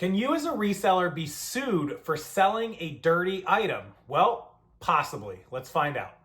Can you as a reseller be sued for selling a dirty item? Well, possibly. Let's find out.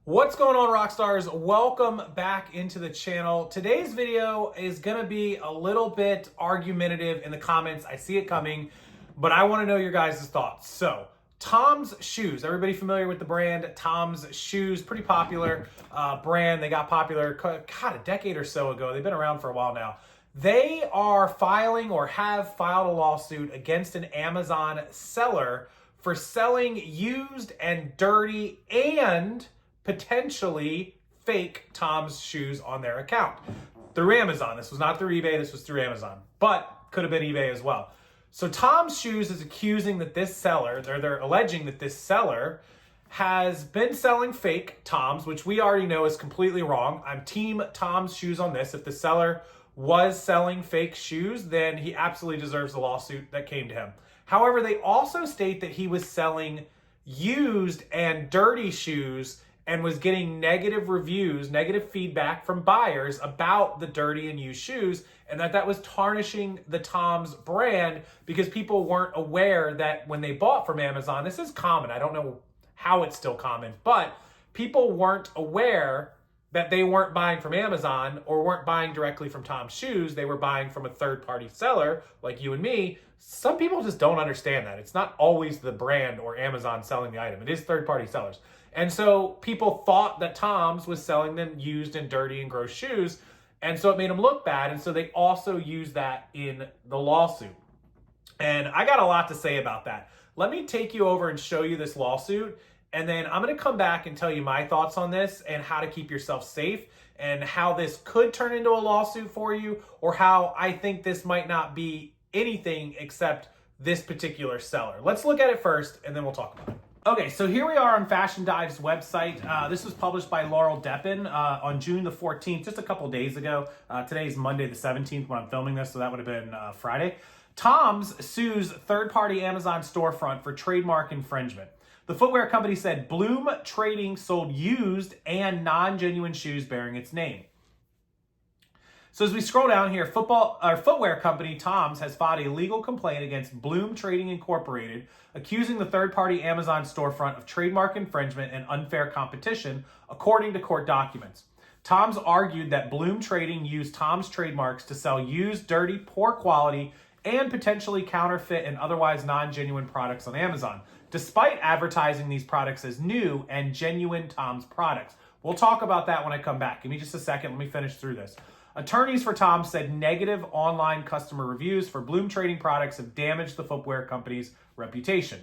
What's going on, Rockstars? Welcome back into the channel. Today's video is gonna be a little bit argumentative in the comments. I see it coming, but I wanna know your guys' thoughts. So, Tom's Shoes. Everybody familiar with the brand Tom's Shoes? Pretty popular brand. They got popular, God, a decade or so ago. They've been around for a while now. They are filing or have filed a lawsuit against an Amazon seller for selling used and dirty and potentially fake Tom's Shoes on their account through Amazon. This was not through eBay. This was through Amazon, but could have been eBay as well. So Tom's Shoes is accusing that this seller, they're alleging that this seller has been selling fake Toms, which we already know is completely wrong. I'm team Tom's Shoes on this. If the seller was selling fake shoes, then he absolutely deserves the lawsuit that came to him. However, they also state that he was selling used and dirty shoes and was getting negative reviews, negative feedback from buyers about the dirty and used shoes, and that was tarnishing the Tom's brand because people weren't aware that when they bought from Amazon, this is common. I don't know how it's still common, but people weren't aware that they weren't buying from Amazon or weren't buying directly from Tom's Shoes. They were buying from a third-party seller like you and me. Some people just don't understand that. It's not always the brand or Amazon selling the item. It is third-party sellers. And so people thought that Tom's was selling them used and dirty and gross shoes, and so it made them look bad, and so they also used that in the lawsuit. And I got a lot to say about that. Let me take you over and show you this lawsuit, and then I'm going to come back and tell you my thoughts on this and how to keep yourself safe and how this could turn into a lawsuit for you, or how I think this might not be anything except this particular seller. Let's look at it first, and then we'll talk about it. Okay, so here we are on Fashion Dive's website. This was published by Laurel Deppin on June the 14th, just a couple days ago. Today's Monday the 17th when I'm filming this, so that would have been Friday. Tom's sues third-party Amazon storefront for trademark infringement. The footwear company said Bloom Trading sold used and non-genuine shoes bearing its name. So as we scroll down here, footwear company Tom's has filed a legal complaint against Bloom Trading Incorporated, accusing the third-party Amazon storefront of trademark infringement and unfair competition, according to court documents. Tom's argued that Bloom Trading used Tom's trademarks to sell used, dirty, poor quality, and potentially counterfeit and otherwise non-genuine products on Amazon, despite advertising these products as new and genuine Tom's products. We'll talk about that when I come back. Give me just a second. Let me finish through this. Attorneys for Tom said negative online customer reviews for Bloom Trading products have damaged the footwear company's reputation.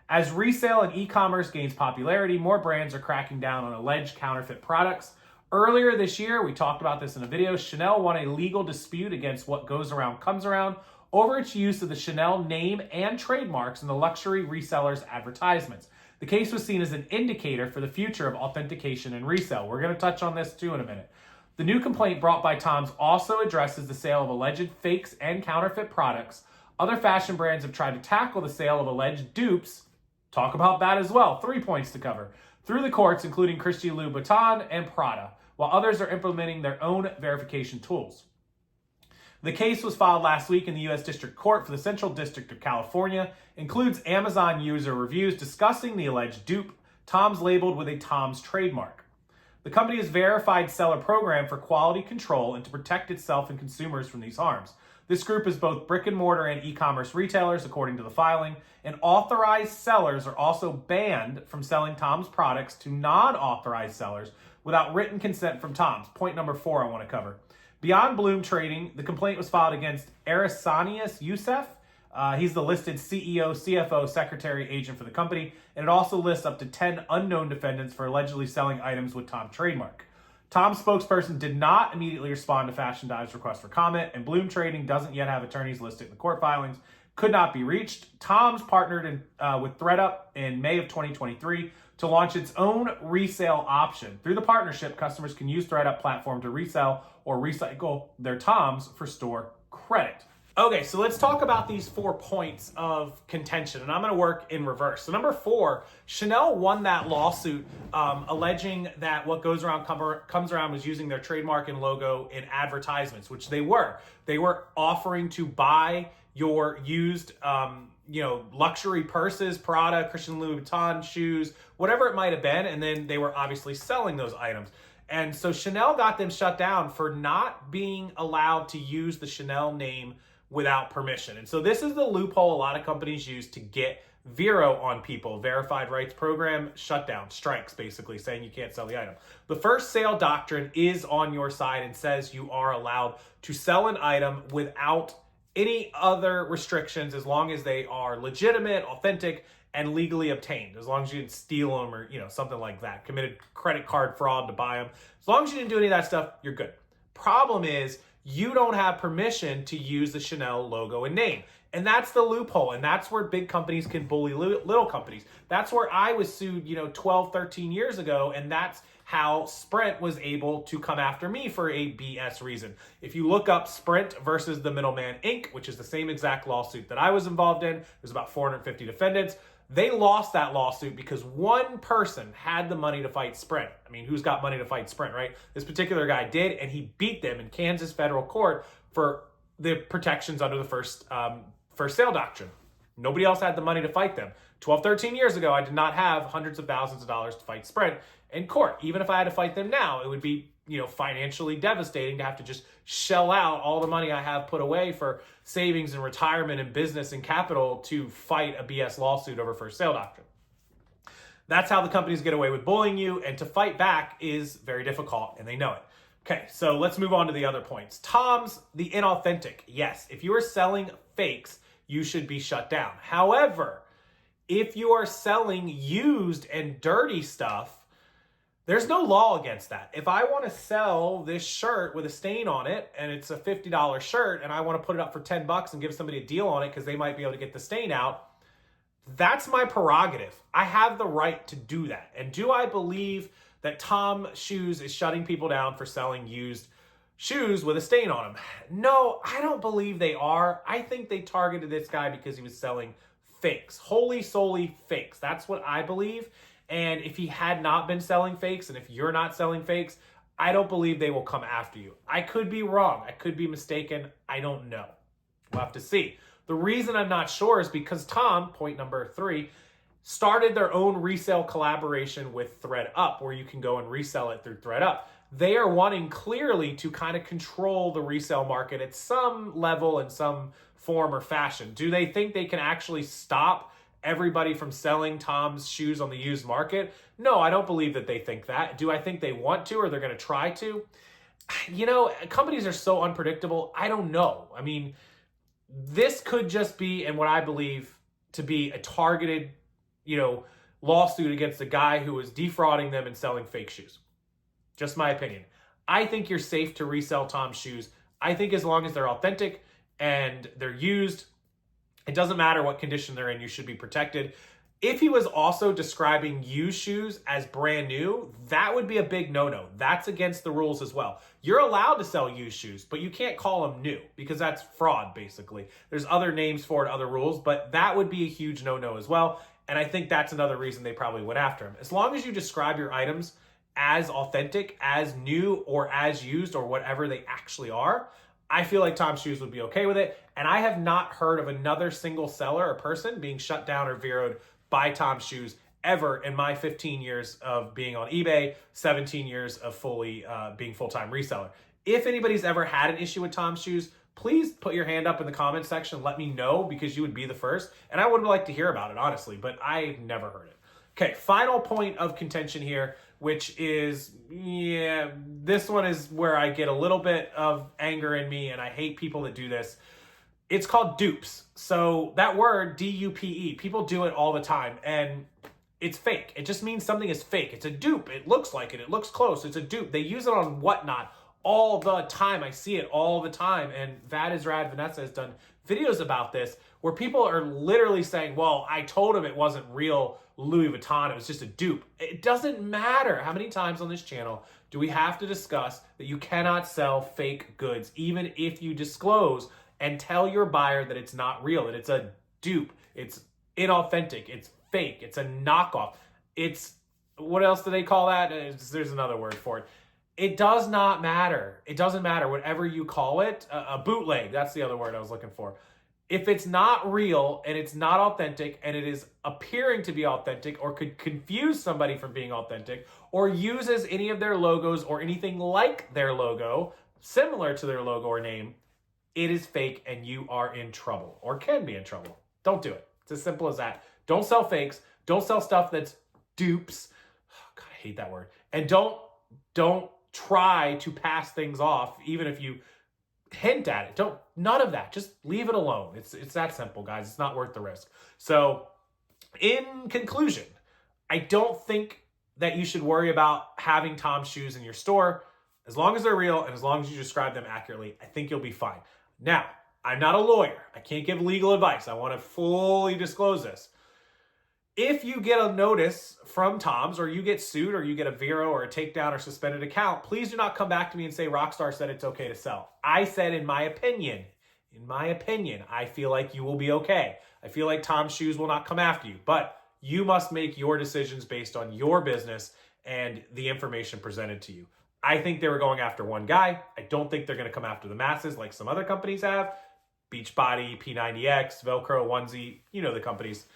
As resale and e-commerce gains popularity, more brands are cracking down on alleged counterfeit products. Earlier this year, we talked about this in a video, Chanel won a legal dispute against What Goes Around Comes Around over its use of the Chanel name and trademarks in the luxury resellers' advertisements. The case was seen as an indicator for the future of authentication and resale. We're going to touch on this too in a minute. The new complaint brought by Tom's also addresses the sale of alleged fakes and counterfeit products. Other fashion brands have tried to tackle the sale of alleged dupes. Talk about that as well. 3 points to cover. Through the courts, including Christian Louboutin and Prada, while others are implementing their own verification tools. The case was filed last week in the U.S. District Court for the Central District of California, includes Amazon user reviews discussing the alleged dupe, Tom's labeled with a Tom's trademark. The company has verified seller program for quality control and to protect itself and consumers from these harms. This group is both brick and mortar and e-commerce retailers, according to the filing, and authorized sellers are also banned from selling Tom's products to non-authorized sellers without written consent from Tom's. Point number 4 I want to cover. Beyond Bloom Trading, the complaint was filed against Arisanias Youssef. He's the listed CEO, CFO, secretary, agent for the company, and it also lists up to 10 unknown defendants for allegedly selling items with Tom trademark. Tom's spokesperson did not immediately respond to Fashion Dive's request for comment, and Bloom Trading doesn't yet have attorneys listed in the court filings, could not be reached. Tom's partnered with ThredUp in May of 2023 to launch its own resale option. Through the partnership, customers can use ThredUp platform to resell or recycle their Toms for store credit. Okay, so let's talk about these 4 points of contention, and I'm going to work in reverse. So number 4, Chanel won that lawsuit alleging that what goes around comes around was using their trademark and logo in advertisements, which they were. They were offering to buy your used, luxury purses, Prada, Christian Louis Vuitton, shoes, whatever it might have been, and then they were obviously selling those items. And so Chanel got them shut down for not being allowed to use the Chanel name without permission. And so this is the loophole a lot of companies use to get Vero on people. Verified Rights Program shutdown, strikes, basically saying you can't sell the item. The first sale doctrine is on your side and says you are allowed to sell an item without any other restrictions as long as they are legitimate, authentic, and legally obtained. As long as you didn't steal them or something like that, committed credit card fraud to buy them. As long as you didn't do any of that stuff, you're good. Problem is, you don't have permission to use the Chanel logo and name. And that's the loophole. And that's where big companies can bully little companies. That's where I was sued, 12, 13 years ago. And that's how Sprint was able to come after me for a BS reason. If you look up Sprint versus the Middleman Inc., which is the same exact lawsuit that I was involved in, there's about 450 defendants. They lost that lawsuit because one person had the money to fight Sprint. I mean, who's got money to fight Sprint, right? This particular guy did, and he beat them in Kansas federal court for the protections under the first sale doctrine. Nobody else had the money to fight them. 12, 13 years ago, I did not have hundreds of thousands of dollars to fight Sprint in court. Even if I had to fight them now, it would be financially devastating to have to just shell out all the money I have put away for savings and retirement and business and capital to fight a BS lawsuit over first sale doctrine. That's how the companies get away with bullying you, and to fight back is very difficult, and they know it. Okay, so let's move on to the other points. Tom's, the inauthentic. Yes, if you are selling fakes, you should be shut down. However, if you are selling used and dirty stuff, there's no law against that. If I want to sell this shirt with a stain on it and it's a $50 shirt and I want to put it up for $10 and give somebody a deal on it because they might be able to get the stain out, that's my prerogative. I have the right to do that. And do I believe that Tom Shoes is shutting people down for selling used shoes with a stain on them? No, I don't believe they are. I think they targeted this guy because he was selling fakes, wholly solely fakes. That's what I believe. And if he had not been selling fakes, and if you're not selling fakes, I don't believe they will come after you. I could be wrong. I could be mistaken. I don't know. We'll have to see. The reason I'm not sure is because Tom, point number 3, started their own resale collaboration with ThreadUp, where you can go and resell it through ThreadUp. They are wanting clearly to kind of control the resale market at some level, in some form or fashion. Do they think they can actually stop everybody from selling Tom's shoes on the used market? No, I don't believe that they think that. Do I think they want to, or they're going to try to? Companies are so unpredictable. I don't know. I mean, this could just be, and what I believe to be, a targeted, lawsuit against a guy who is defrauding them and selling fake shoes. Just my opinion. I think you're safe to resell Tom's shoes. I think as long as they're authentic and they're used, it doesn't matter what condition they're in, you should be protected. If he was also describing used shoes as brand new, that would be a big no-no. That's against the rules as well. You're allowed to sell used shoes, but you can't call them new because that's fraud, basically. There's other names for it, other rules, but that would be a huge no-no as well. And I think that's another reason they probably went after him. As long as you describe your items as authentic, as new, or as used, or whatever they actually are, I feel like Tom Shoes would be okay with it. And I have not heard of another single seller or person being shut down or veroed by Tom Shoes ever in my 15 years of being on eBay, 17 years of being full-time reseller. If anybody's ever had an issue with Tom Shoes, please put your hand up in the comment section. Let me know, because you would be the first. And I would like to hear about it, honestly, but I've never heard it. Okay, final point of contention here, which is, this one is where I get a little bit of anger in me, and I hate people that do this. It's called dupes. So that word, D-U-P-E, people do it all the time, and it's fake. It just means something is fake. It's a dupe. It looks like it. It looks close. It's a dupe. They use it on Whatnot all the time. I see it all the time, and Vad is Rad Vanessa has done videos about this, where people are literally saying, well, I told him it wasn't real Louis Vuitton, it was just a dupe. It doesn't matter. How many times on this channel do we have to discuss that you cannot sell fake goods, even if you disclose and tell your buyer that it's not real, that it's a dupe, it's inauthentic, it's fake, it's a knockoff, it's, what else do they call that? There's another word for it. It does not matter. It doesn't matter, whatever you call it. A bootleg, that's the other word I was looking for. If it's not real and it's not authentic and it is appearing to be authentic or could confuse somebody from being authentic or uses any of their logos or anything like their logo, similar to their logo or name, it is fake and you are in trouble or can be in trouble. Don't do it. It's as simple as that. Don't sell fakes. Don't sell stuff that's dupes. Oh, God, I hate that word. And don't try to pass things off, even if you hint at it. None of that. Just leave it alone. It's that simple, guys. It's not worth the risk. So in conclusion, I don't think that you should worry about having Tom's shoes in your store. As long as they're real and as long as you describe them accurately, I think you'll be fine. Now, I'm not a lawyer. I can't give legal advice. I want to fully disclose this. If you get a notice from Tom's or you get sued or you get a Vero or a takedown or suspended account, please do not come back to me and say Rockstar said it's okay to sell. I said in my opinion, I feel like you will be okay. I feel like Tom's shoes will not come after you, but you must make your decisions based on your business and the information presented to you. I think they were going after one guy. I don't think they're going to come after the masses like some other companies have. Beachbody, P90X, Velcro, Onesie, you know the companies.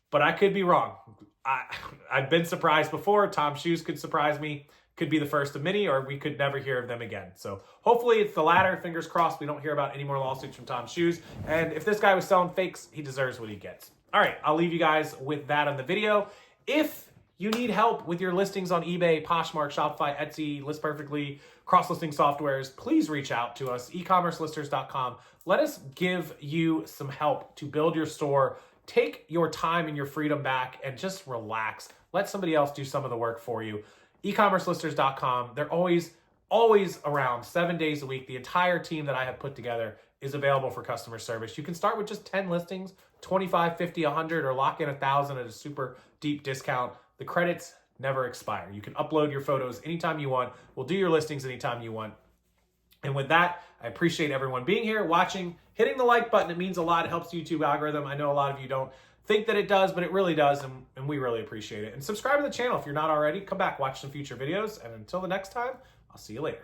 But I could be wrong. I've been surprised before. Tom's shoes could surprise me. Could be the first of many, or we could never hear of them again. So hopefully it's the latter. Fingers crossed we don't hear about any more lawsuits from Tom's shoes. And if this guy was selling fakes, he deserves what he gets. All right, I'll leave you guys with that on the video. If you need help with your listings on eBay, Poshmark, Shopify, Etsy, List Perfectly, cross-listing softwares, please reach out to us, ecommercelisters.com. Let us give you some help to build your store. Take your time and your freedom back and just relax. Let somebody else do some of the work for you. Ecommercelisters.com. They're always around 7 days a week. The entire team that I have put together is available for customer service. You can start with just 10 listings, 25, 50, 100, or lock in 1,000 at a super deep discount. The credits never expire. You can upload your photos anytime you want. We'll do your listings anytime you want. And with that, I appreciate everyone being here, watching, hitting the like button. It means a lot. It helps the YouTube algorithm. I know a lot of you don't think that it does, but it really does, and we really appreciate it. And subscribe to the channel if you're not already. Come back, watch some future videos, and until the next time, I'll see you later.